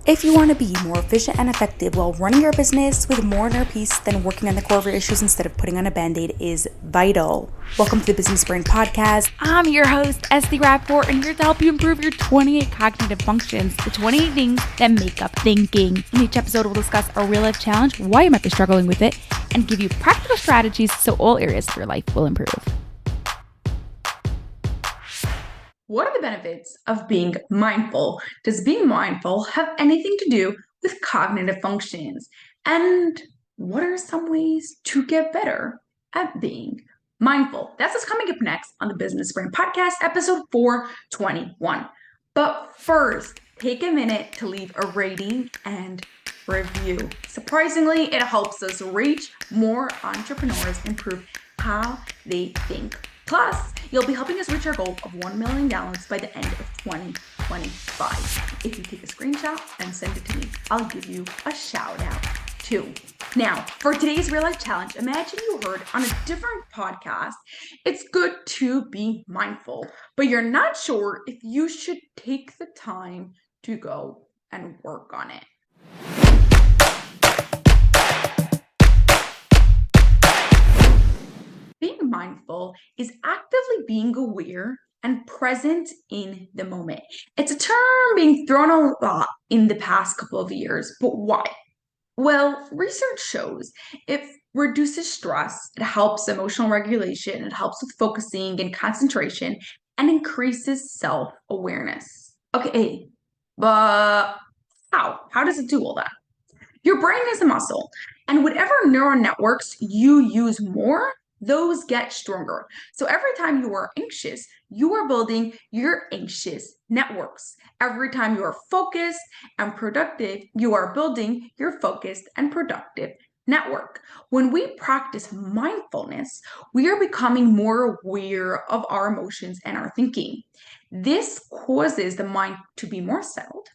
If you want to be more efficient and effective while running your business with more inner peace, then working on the core of your issues instead of putting on a band-aid is vital. Welcome to the Business Brain Podcast. I'm your host, Esty Rapport, and here to help you improve your 28 cognitive functions, the 28 things that make up thinking. In each episode, we'll discuss a real-life challenge, why you might be struggling with it, and give you practical strategies so all areas of your life will improve. What are the benefits of being mindful? Does being mindful have anything to do with cognitive functions? And what are some ways to get better at being mindful? That's what's coming up next on the Business Brain Podcast, episode 421. But first, take a minute to leave a rating and review. Surprisingly, it helps us reach more entrepreneurs, improve how they think. Plus, you'll be helping us reach our goal of 1 million downloads by the end of 2025. If you take a screenshot and send it to me, I'll give you a shout out too. Now, for today's real life challenge, imagine you heard on a different podcast, it's good to be mindful, but you're not sure if you should take the time to go and work on it. Being mindful is actively being aware and present in the moment. It's a term being thrown a lot in the past couple of years, but why? Well, research shows it reduces stress, it helps emotional regulation, it helps with focusing and concentration, and increases self-awareness. Okay, but how? How does it do all that? Your brain is a muscle, and whatever neural networks you use more, those get stronger. So every time you are anxious, you are building your anxious networks. Every time you are focused and productive, you are building your focused and productive network. When we practice mindfulness, we are becoming more aware of our emotions and our thinking. This causes the mind to be more settled.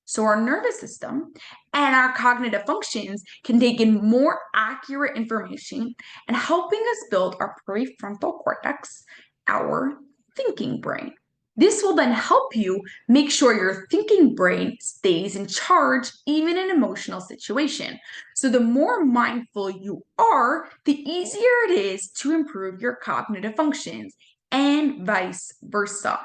So our nervous system and our cognitive functions can take in more accurate information and helping us build our prefrontal cortex, our thinking brain. This will then help you make sure your thinking brain stays in charge even in emotional situation. So the more mindful you are, the easier it is to improve your cognitive functions and vice versa.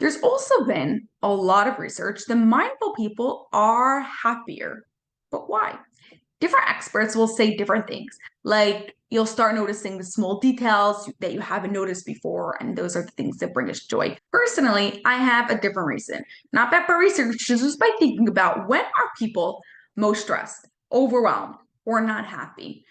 There's also been a lot of research that mindful people are happier. But why? Different experts will say different things. Like you'll start noticing the small details that you haven't noticed before, and those are the things that bring us joy. Personally, I have a different reason. Not backed by research, just by thinking about when are people most stressed, overwhelmed, or not happy.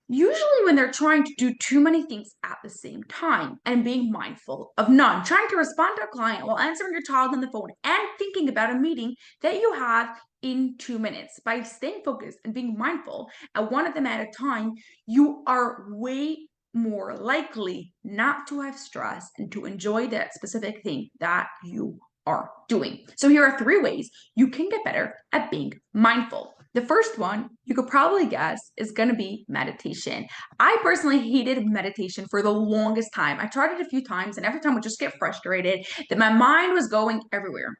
Usually when they're trying to do too many things at the same time and being mindful of none, trying to respond to a client while answering your child on the phone and thinking about a meeting that you have in 2 minutes. By staying focused and being mindful at one of them at a time, you are way more likely not to have stress and to enjoy that specific thing that you are doing. So here are 3 ways you can get better at being mindful. The first one, you could probably guess, is going to be meditation. I personally hated meditation for the longest time. I tried it a few times, and every time I would just get frustrated that my mind was going everywhere.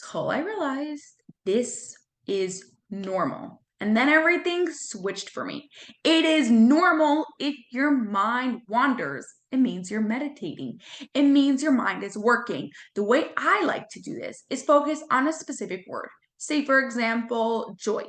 Until I realized this is normal. And then everything switched for me. It is normal if your mind wanders. It means you're meditating. It means your mind is working. The way I like to do this is focus on a specific word. Say, for example, joy.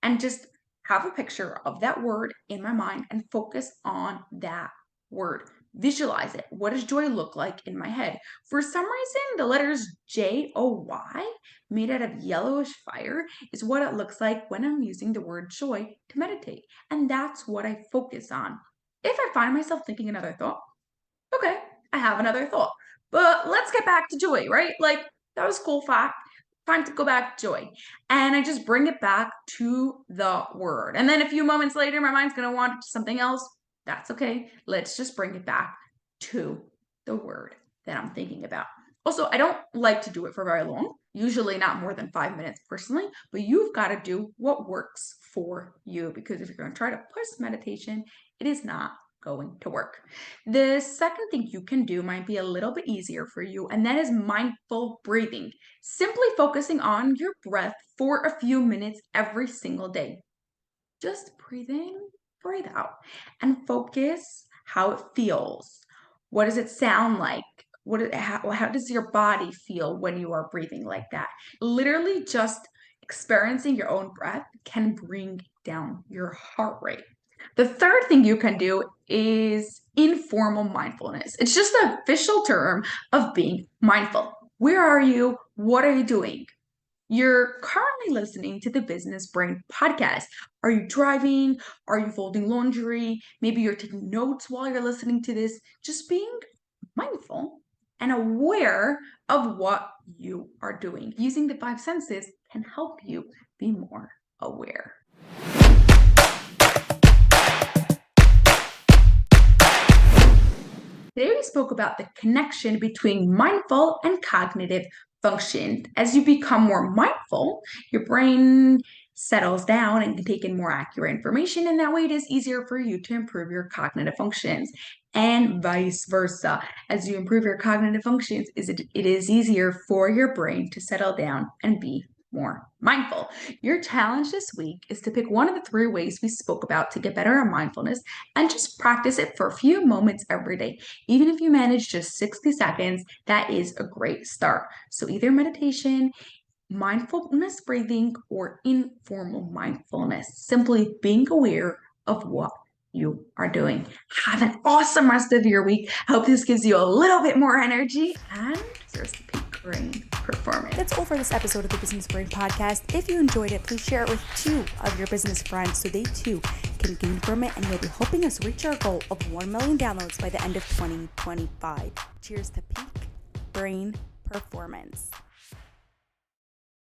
And just have a picture of that word in my mind and focus on that word. Visualize it. What does joy look like in my head? For some reason, the letters J-O-Y made out of yellowish fire is what it looks like when I'm using the word joy to meditate. And that's what I focus on. If I find myself thinking another thought, okay, I have another thought. But let's get back to joy, right? Like, that was a cool fact. Time to go back to joy. And I just bring it back to the word. And then a few moments later, my mind's going to wander to something else. That's okay. Let's just bring it back to the word that I'm thinking about. Also, I don't like to do it for very long, usually not more than 5 minutes personally, but you've got to do what works for you, because if you're going to try to push meditation, it is not going to work. The second thing you can do might be a little bit easier for you, and that is mindful breathing. Simply focusing on your breath for a few minutes every single day. Just breathe in, breathe out, and focus how it feels. What does it sound like? How does your body feel when you are breathing like that? Literally just experiencing your own breath can bring down your heart rate. The third thing you can do is informal mindfulness. It's just the official term of being mindful. Where are you? What are you doing? You're currently listening to the Business Brain podcast. Are you driving? Are you folding laundry? Maybe you're taking notes while you're listening to this. Just being mindful and aware of what you are doing. Using the five senses can help you be more aware. Today we spoke about the connection between mindful and cognitive function. As you become more mindful, your brain settles down and can take in more accurate information, and that way it is easier for you to improve your cognitive functions, and vice versa. As you improve your cognitive functions, it is easier for your brain to settle down and be more mindful. Your challenge this week is to pick one of the three ways we spoke about to get better at mindfulness and just practice it for a few moments every day. Even if you manage just 60 seconds, that is a great start. So either meditation, mindfulness breathing, or informal mindfulness, simply being aware of what you are doing. Have an awesome rest of your week. I hope this gives you a little bit more energy, and here's the peak brain performance. That's all for this episode of the Business Brain podcast. If you enjoyed it, please share it with 2 of your business friends so they too can gain from it, and you'll be helping us reach our goal of 1 million downloads by the end of 2025. Cheers to peak brain performance.